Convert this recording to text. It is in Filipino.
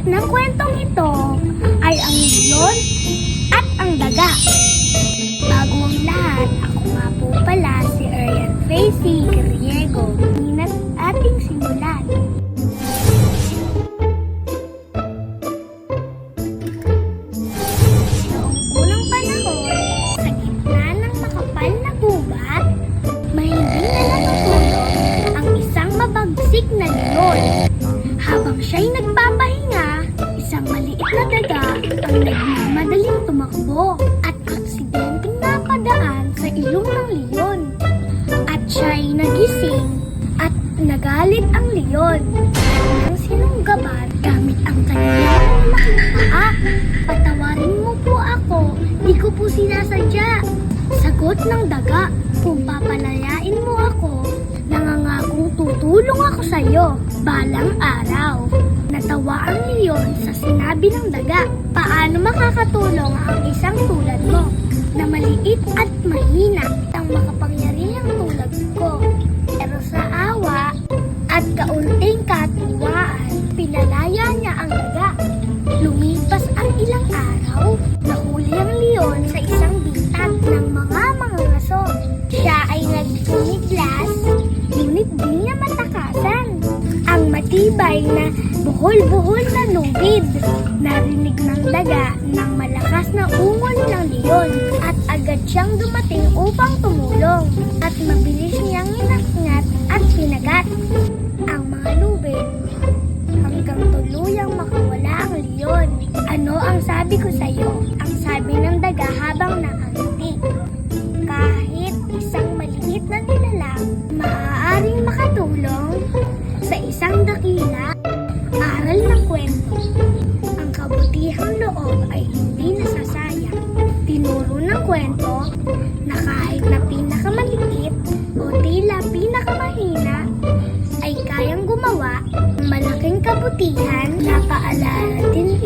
ng kwentong ito ay ang leon at ang daga. Bago ang lahat, ako nga po pala si Arian Tracy Griego. Ina't ating simulan. Noong unang panahon, sa gitna ng makapal na gubat, may hindi na natutulog ang isang mabagsik na leon. Habang siya'y nagpapahinga, isang maliit na daga ang nagmamadaling tumakbo at aksidenteng napadaan sa ilong ng leon. At siya'y nagising at nagalit ang leon. Nang sinunggaban gamit ang kanyang malaking paa. Patawarin mo po ako, di ko po sinasadya. Sagot ng daga, kung papalayain mo ako, nangangakong tutulong ako sa iyo balang araw. Natawa ang leon sa sinabi ng daga. Paano makakatulong ang isang tulad mo na maliit at mahina ang makapangyarihang tulad ko? Pero sa awa at kaunting katuwaan, pinalaya niya ang daga. Lumipas ang ilang araw, nahuli ang leon sa isang bitat ng mga mangangaso. Siya ay nagpumiglas, ngunit di niya matakasan ang matibay na buhol-buhol na lubid. Narinig ng daga ng malakas na ungol ng leon at agad siyang dumating upang tumulong at mabilis niyang inakngat at pinagat ang mga lubid hanggang tuluyang makawala ang leon. Ano ang sabi ko sa iyo? Ang sabi ng daga habang nakangiti. Kahit isang maliit na nilalang maaaring makatulong sa isang dakila. Aral ng kwento. Ang kabutihang loob ay hindi nasasayang. Tinuro ng kwento na kahit na pinakamaliit o tila pinakamahina ay kayang gumawa ng malaking kabutihan na paalala din